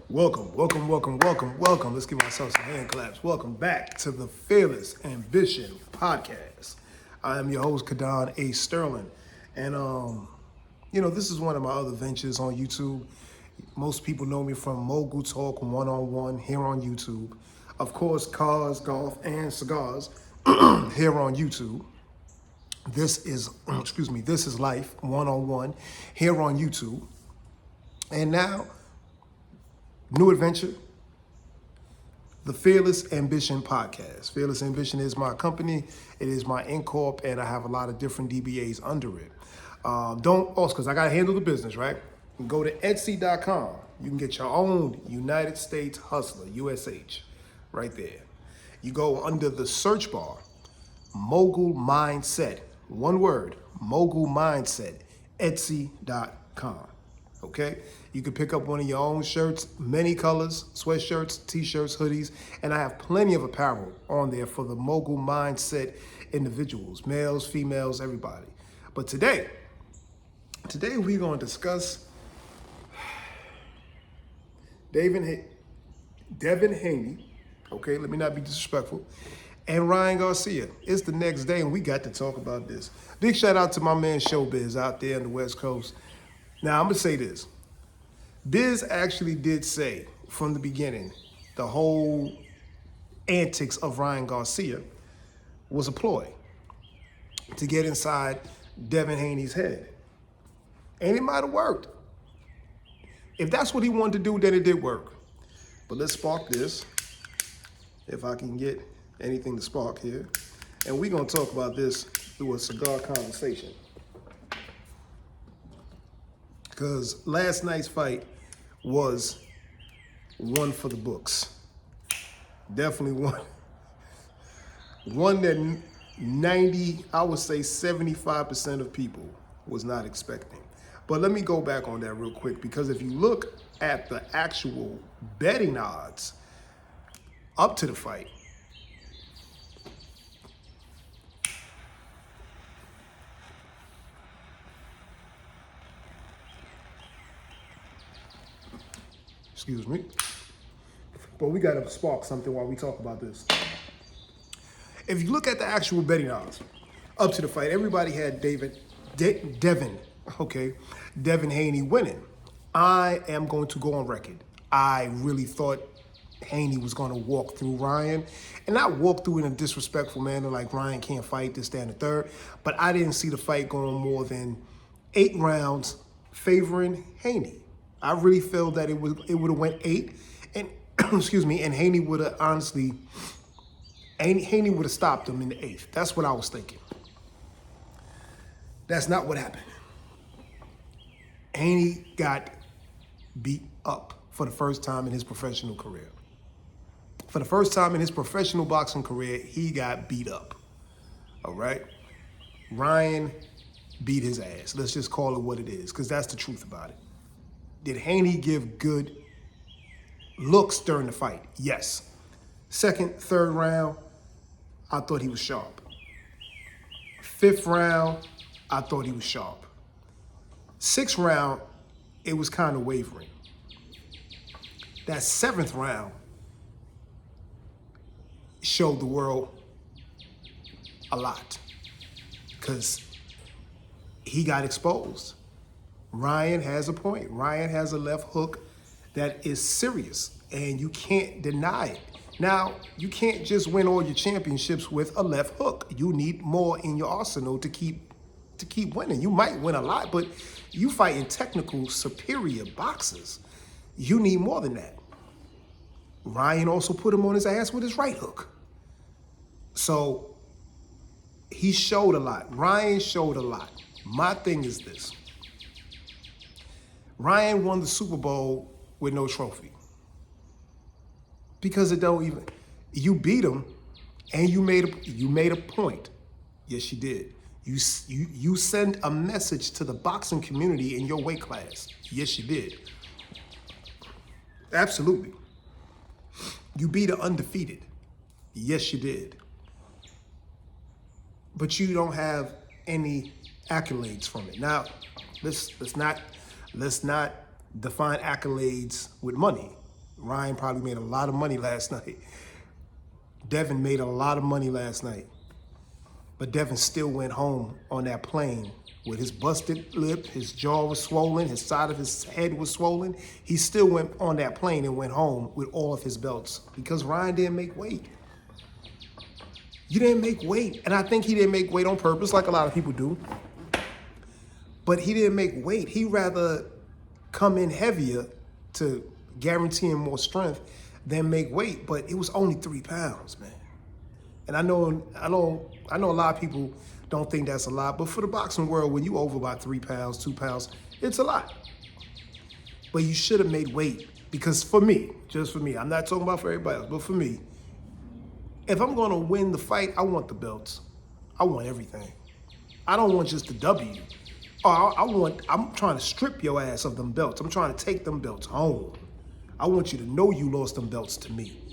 Welcome. Let's give ourselves some hand claps. Welcome back to the Fearless Ambition Podcast. I am your host, Kadan A. Sterling. And, this is one of my other ventures on YouTube. Most people know me from Mogul Talk One-on-One here on YouTube. Of course, Cars, Golf, and Cigars here on YouTube. This is Life One-on-One here on YouTube. And now, new adventure, the Fearless Ambition Podcast. Fearless Ambition is my company. It is my Incorp, and I have a lot of different DBAs under it. Because I got to handle the business, right? You can go to Etsy.com. You can get your own United States Hustler, USH, right there. You go under the search bar, Mogul Mindset. One word, Mogul Mindset, Etsy.com. Okay? You can pick up one of your own shirts, many colors, sweatshirts, t-shirts, hoodies, and I have plenty of apparel on there for the Mogul Mindset individuals, males, females, everybody. But today we're going to discuss Devin Haney, okay, let me not be disrespectful, and Ryan Garcia. It's the next day, and we got to talk about this. Big shout out to my man Showbiz out there on the West Coast. Now, I'm going to say this. Biz actually did say from the beginning the whole antics of Ryan Garcia was a ploy to get inside Devin Haney's head. And it might have worked. If that's what he wanted to do, then it did work. But let's spark this, if I can get anything to spark here. And we're going to talk about this through a cigar conversation. Because last night's fight was one for the books. Definitely one that 75% of people was not expecting. But let me go back on that real quick, because if you look at the actual betting odds up to the fight, excuse me. But we got to spark something while we talk about this. If you look at the actual betting odds up to the fight, everybody had Devin Haney winning. I am going to go on record. I really thought Haney was going to walk through Ryan, and not walk through in a disrespectful manner like Ryan can't fight, this, that, and the third. But I didn't see the fight going more than 8 rounds favoring Haney. I really felt that it would have went 8, and and Haney would have Haney would have stopped him in the 8th. That's what I was thinking. That's not what happened. Haney got beat up for the first time in his professional career. For the first time in his professional boxing career, he got beat up. All right? Ryan beat his ass. Let's just call it what it is, because that's the truth about it. Did Haney give good looks during the fight? Yes. Second, third round, I thought he was sharp. 5th round, I thought he was sharp. 6th round, it was kind of wavering. That 7th round showed the world a lot, because he got exposed. Ryan has a point. Ryan has a left hook that is serious, and you can't deny it. Now, you can't just win all your championships with a left hook. You need more in your arsenal to keep winning. You might win a lot, but you fight in technical, superior boxers. You need more than that. Ryan also put him on his ass with his right hook. So he showed a lot. Ryan showed a lot. My thing is this. Ryan won the Super Bowl with no trophy. Because you beat him, and you made a point. Yes, you did. You send a message to the boxing community in your weight class. Yes, you did. Absolutely. You beat an undefeated. Yes, you did. But you don't have any accolades from it. Now, let's not define accolades with money. Ryan probably made a lot of money last night. Devin made a lot of money last night. But Devin still went home on that plane with his busted lip, his jaw was swollen, his side of his head was swollen. He still went on that plane and went home with all of his belts because Ryan didn't make weight. You didn't make weight. And I think he didn't make weight on purpose like a lot of people do. But he didn't make weight. He'd rather come in heavier to guarantee him more strength than make weight. But it was only 3 pounds, man. And I know a lot of people don't think that's a lot, but for the boxing world, when you over about 3 pounds, 2 pounds, it's a lot. But you should have made weight because for me, just for me, I'm not talking about for everybody else, but for me, if I'm gonna win the fight, I want the belts. I want everything. I don't want just the W. I'm trying to strip your ass of them belts. I'm trying to take them belts home. I want you to know you lost them belts to me.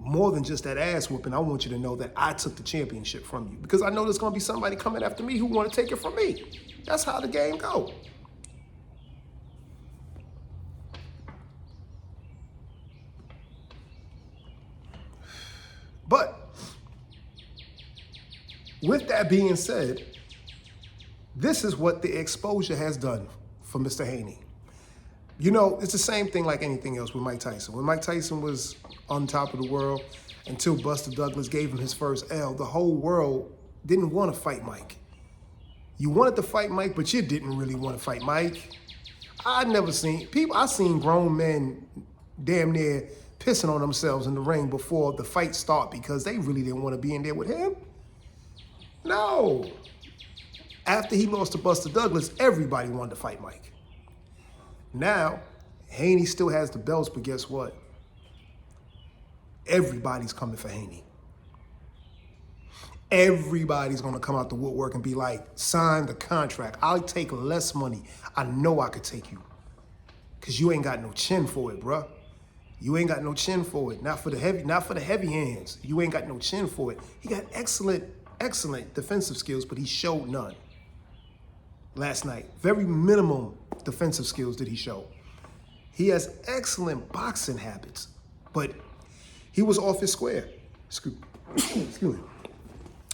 More than just that ass whooping, I want you to know that I took the championship from you because I know there's going to be somebody coming after me who want to take it from me. That's how the game goes. But with that being said, this is what the exposure has done for Mr. Haney. You know, it's the same thing like anything else with Mike Tyson. When Mike Tyson was on top of the world until Buster Douglas gave him his first L, the whole world didn't want to fight Mike. You wanted to fight Mike, but you didn't really want to fight Mike. I seen grown men damn near pissing on themselves in the ring before the fight started because they really didn't want to be in there with him. No. After he lost to Buster Douglas, everybody wanted to fight Mike. Now, Haney still has the belts, but guess what? Everybody's coming for Haney. Everybody's gonna come out the woodwork and be like, sign the contract. I'll take less money. I know I could take you. Cause you ain't got no chin for it, bruh. You ain't got no chin for it. Not for the heavy hands. You ain't got no chin for it. He got excellent defensive skills, but he showed none last night. Very minimum defensive skills did he show. He has excellent boxing habits, but he was off his square. Excuse me.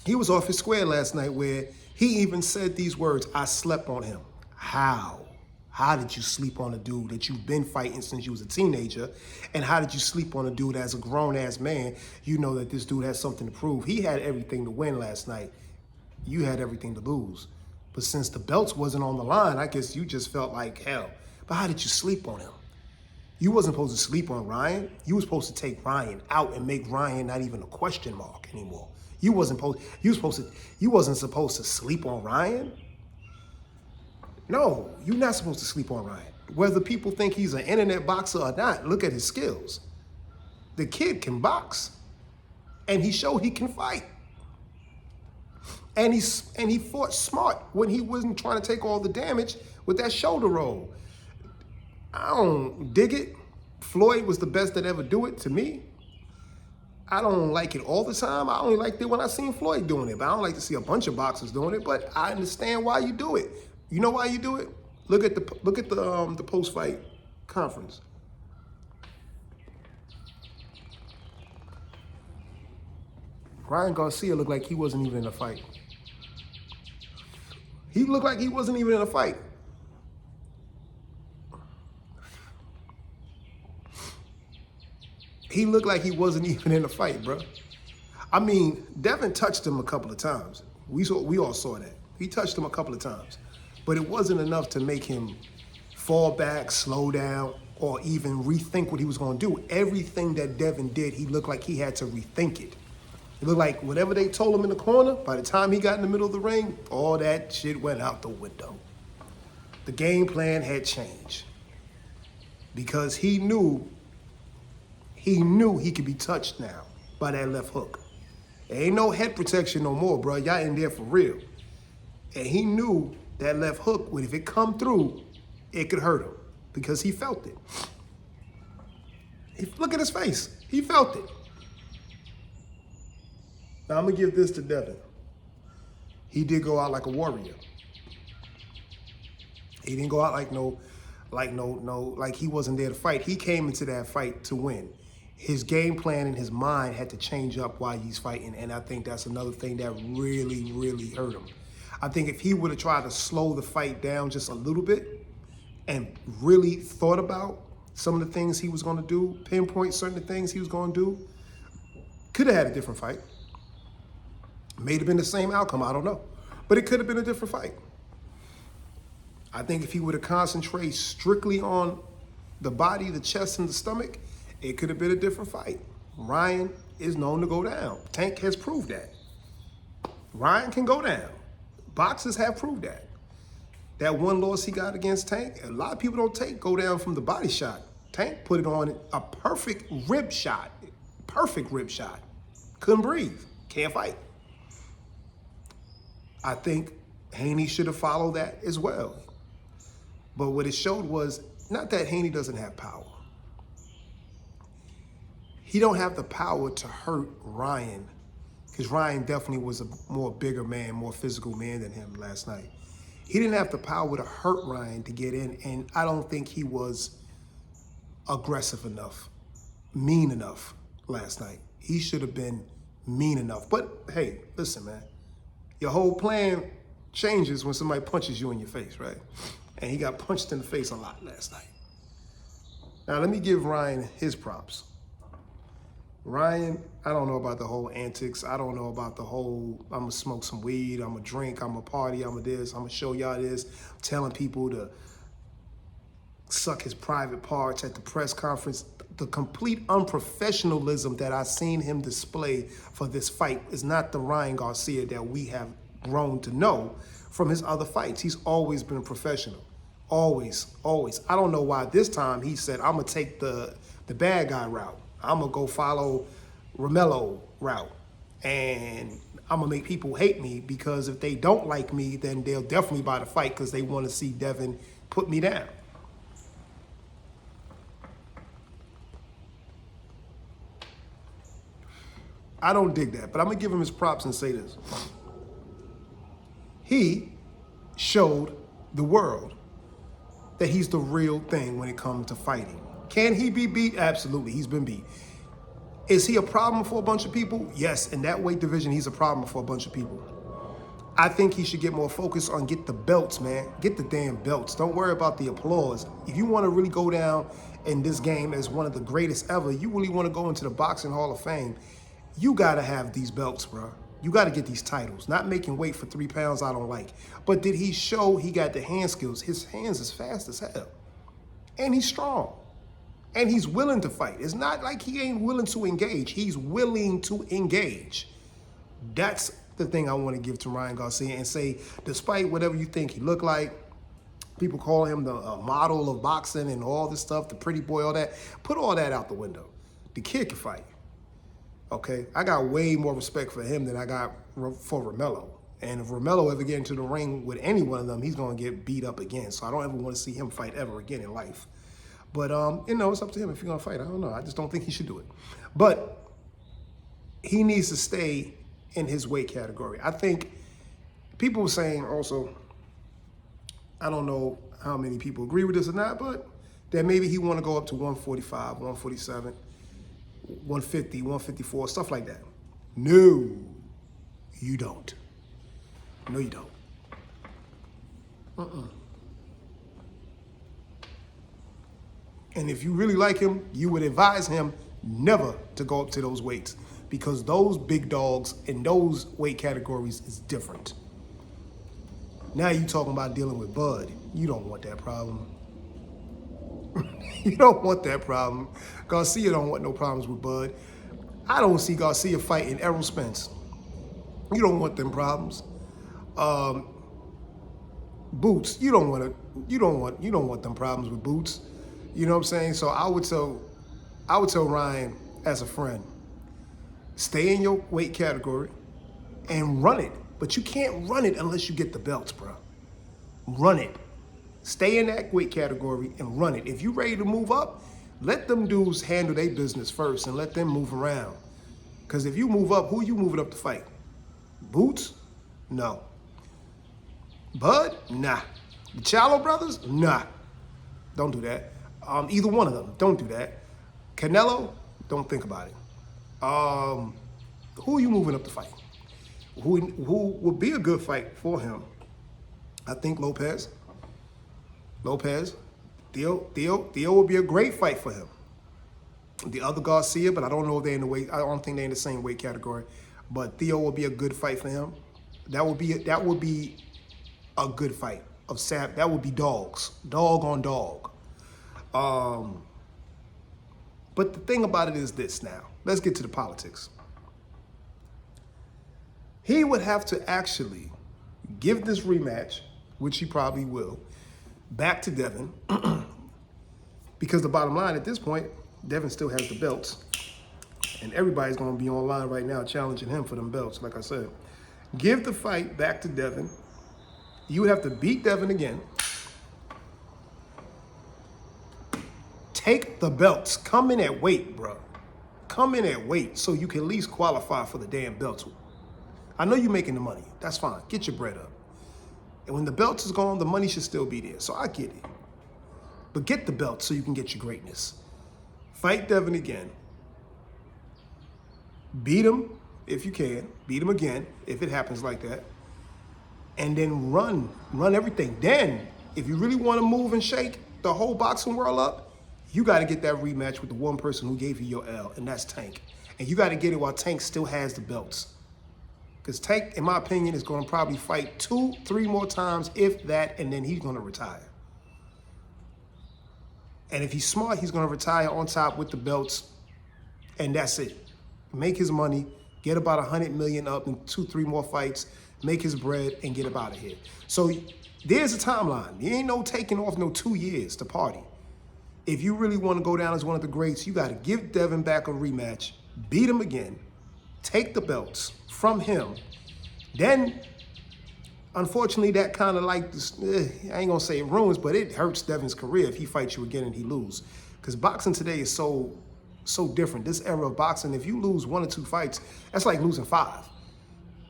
He was off his square last night where he even said these words, I slept on him. How? How did you sleep on a dude that you've been fighting since you was a teenager? And how did you sleep on a dude as a grown-ass man? You know that this dude has something to prove. He had everything to win last night. You had everything to lose. But since the belts wasn't on the line, I guess you just felt like hell. But how did you sleep on him? You wasn't supposed to sleep on Ryan. You was supposed to take Ryan out and make Ryan not even a question mark anymore. You wasn't supposed to sleep on Ryan. No, you're not supposed to sleep on Ryan. Whether people think he's an internet boxer or not, look at his skills. The kid can box, and he showed he can fight. And he fought smart when he wasn't trying to take all the damage with that shoulder roll. I don't dig it. Floyd was the best that ever do it to me. I don't like it all the time. I only liked it when I seen Floyd doing it, but I don't like to see a bunch of boxers doing it, but I understand why you do it. You know why you do it? Look at the post-fight conference. Ryan Garcia looked like he wasn't even in a fight. He looked like he wasn't even in a fight. He looked like he wasn't even in a fight, bro. I mean, Devin touched him a couple of times. We all saw that. He touched him a couple of times. But it wasn't enough to make him fall back, slow down, or even rethink what he was going to do. Everything that Devin did, he looked like he had to rethink it. It looked like whatever they told him in the corner, by the time he got in the middle of the ring, all that shit went out the window. The game plan had changed because he knew he could be touched now by that left hook. There ain't no head protection no more, bro. Y'all in there for real. And he knew that left hook, if it come through, it could hurt him because he felt it. Look at his face. He felt it. Now, I'm going to give this to Devin. He did go out like a warrior. He didn't go out like no like he wasn't there to fight. He came into that fight to win. His game plan and his mind had to change up while he's fighting, and I think that's another thing that really, really hurt him. I think if he would have tried to slow the fight down just a little bit and really thought about some of the things he was going to do, pinpoint certain things he was going to do, could have had a different fight. May have been the same outcome, I don't know. But it could have been a different fight. I think if he would have concentrated strictly on the body, the chest, and the stomach, it could have been a different fight. Ryan is known to go down. Tank has proved that. Ryan can go down. Boxers have proved that. That one loss he got against Tank, a lot of people don't go down from the body shot. Tank put it on a perfect rib shot. Perfect rib shot. Couldn't breathe. Can't fight. I think Haney should have followed that as well. But what it showed was not that Haney doesn't have power. He don't have the power to hurt Ryan, because Ryan definitely was a more bigger man, more physical man than him last night. He didn't have the power to hurt Ryan to get in, and I don't think he was aggressive enough, mean enough last night. He should have been mean enough. But hey, listen, man, your whole plan changes when somebody punches you in your face, right? And he got punched in the face a lot last night. Now, let me give Ryan his props. Ryan, I don't know about the whole antics. I don't know about the whole, I'm gonna smoke some weed, I'm gonna drink, I'm gonna party, I'm gonna this, I'm gonna show y'all this, telling people to suck his private parts at the press conference. The complete unprofessionalism that I seen him display for this fight is not the Ryan Garcia that we have grown to know from his other fights. He's always been professional. Always, always. I don't know why this time he said, I'm gonna take the bad guy route. I'm gonna go follow Romello route. And I'm gonna make people hate me, because if they don't like me, then they'll definitely buy the fight because they wanna see Devin put me down. I don't dig that, but I'm gonna give him his props and say this. He showed the world that he's the real thing when it comes to fighting. Can he be beat? Absolutely, he's been beat. Is he a problem for a bunch of people? Yes, in that weight division, he's a problem for a bunch of people. I think he should get more focused on get the belts, man. Get the damn belts. Don't worry about the applause. If you want to really go down in this game as one of the greatest ever, you really want to go into the Boxing Hall of Fame, you got to have these belts, bro. You got to get these titles. Not making weight for 3 pounds, I don't like. But did he show he got the hand skills? His hands is fast as hell. And he's strong. And he's willing to fight. It's not like he ain't willing to engage. He's willing to engage. That's the thing I want to give to Ryan Garcia and say, despite whatever you think he looked like, people call him the model of boxing and all this stuff, the pretty boy, all that. Put all that out the window. The kid can fight. Okay, I got way more respect for him than I got for Romello. And if Romello ever get into the ring with any one of them, he's going to get beat up again. So I don't ever want to see him fight ever again in life. But, it's up to him if he's going to fight. I don't know. I just don't think he should do it. But he needs to stay in his weight category. I think people were saying also, I don't know how many people agree with this or not, but that maybe he want to go up to 145, 147. 150, 154, stuff like that. No, you don't. No, you don't. And if you really like him, you would advise him never to go up to those weights, because those big dogs in those weight categories is different. Now you talking about dealing with Bud. You don't want that problem. You don't want that problem. Garcia don't want no problems with Bud. I don't see Garcia fighting Errol Spence. You don't want them problems. Boots, you don't want them problems with Boots. You know what I'm saying? So I would tell Ryan as a friend, stay in your weight category and run it. But you can't run it unless you get the belts, bro. Run it. Stay in that weight category and run it. If you're ready to move up, let them dudes handle their business first and let them move around. Because if you move up, who you moving up to fight? Boots? No. Bud? Nah. The Charlo brothers? Nah. Don't do that. Either one of them, don't do that. Canelo, don't think about it. Who are you moving up to fight? Who would be a good fight for him? I think Lopez. Theo would be a great fight for him. The other Garcia, but I don't know if they're in the weight. I don't think they're in the same weight category. But Theo would be a good fight for him. That would be a good fight of Sam. That would be dog on dog. But the thing about it is this now. Let's get to the politics. He would have to actually give this rematch, which he probably will, back to Devin. Because the bottom line at this point, Devin still has the belts. And everybody's going to be online right now challenging him for them belts, like I said. Give the fight back to Devin. You would have to beat Devin again. Take the belts. Come in at weight, bro. Come in at weight so you can at least qualify for the damn belts. I know you're making the money. That's fine. Get your bread up. And when the belts is gone, the money should still be there. So I get it. But get the belt so you can get your greatness. Fight Devin again. Beat him if you can. Beat him again if it happens like that. And then run everything. Then, if you really want to move and shake the whole boxing world up, you got to get that rematch with the one person who gave you your L, and that's Tank. And you got to get it while Tank still has the belts. Because Tank, in my opinion, is going to probably fight 2-3 more times, if that, and then he's going to retire. And if he's smart, he's going to retire on top with the belts, and that's it. Make his money, get about $100 million up in 2-3 more fights, make his bread, and get up out of here. So there's a timeline. There ain't no taking off no 2 years to party. If you really want to go down as one of the greats, you got to give Devin back a rematch, beat him again, take the belts from him. Then, unfortunately, that kind of like, I ain't going to say it ruins, but it hurts Devin's career if he fights you again and he lose. Because boxing today is so different. This era of boxing, if you lose 1 or 2 fights, that's like losing 5.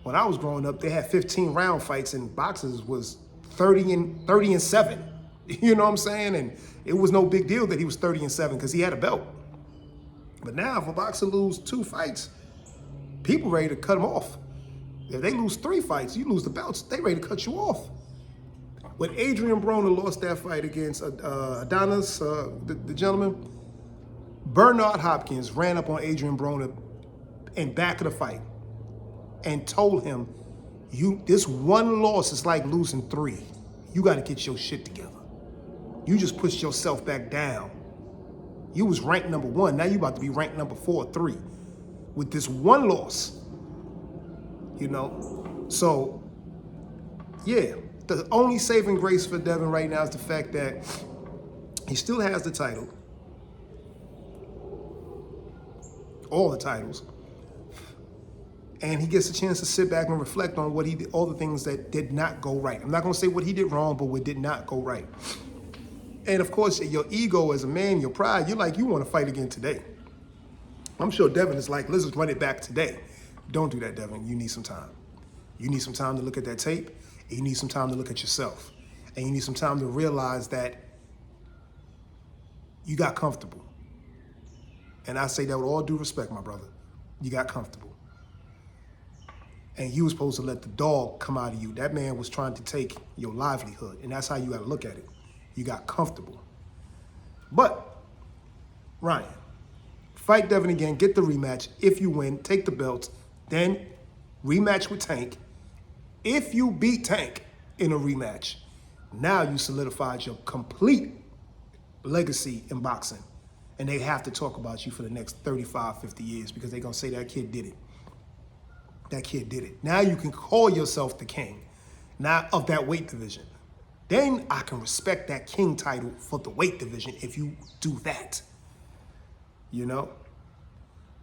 When I was growing up, they had 15-round fights, and boxers was 30 and 7. You know what I'm saying? And it was no big deal that he was 30 and 7 because he had a belt. But now, if a boxer lose 2 fights, people ready to cut him off. If they lose 3 fights, you lose the belts, they ready to cut you off. When Adrian Broner lost that fight against Adonis, the gentleman, Bernard Hopkins ran up on Adrian Broner in back of the fight and told him, this one loss is like losing 3. You got to get your shit together. You just pushed yourself back down. You was ranked number 1. Now you about to be ranked number 4 or 3 with this one loss. You know? So, yeah. The only saving grace for Devin right now is the fact that he still has the title. All the titles. And he gets a chance to sit back and reflect on what he did, all the things that did not go right. I'm not going to say what he did wrong, but what did not go right. And of course, your ego as a man, your pride, you want to fight again today. I'm sure Devin is like, let's just run it back today. Don't do that, Devin. You need some time. You need some time to look at that tape. And you need some time to look at yourself. And you need some time to realize that you got comfortable. And I say that with all due respect, my brother. You got comfortable. And you were supposed to let the dog come out of you. That man was trying to take your livelihood. And that's how you got to look at it. You got comfortable. But, Ryan, fight Devin again, get the rematch. If you win, take the belts, then rematch with Tank. If you beat Tank in a rematch, now you solidified your complete legacy in boxing. And they have to talk about you for the next 35, 50 years because they're going to say that kid did it. That kid did it. Now you can call yourself the king, not of that weight division. Then I can respect that king title for the weight division if you do that. You know?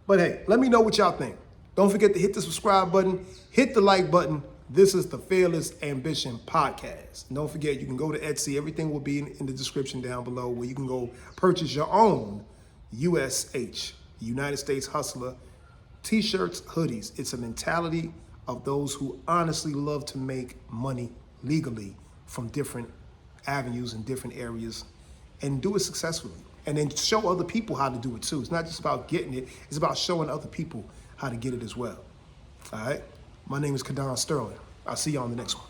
But hey, let me know what y'all think. Don't forget to hit the subscribe button, hit the like button. This is the Fearless Ambition Podcast. And don't forget, you can go to Etsy. Everything will be in the description down below where you can go purchase your own USH, United States Hustler, t-shirts, hoodies. It's a mentality of those who honestly love to make money legally from different avenues and different areas and do it successfully. And then show other people how to do it too. It's not just about getting it, it's about showing other people how to get it as well. All right? My name is Kadon Sterling. I'll see you on the next one.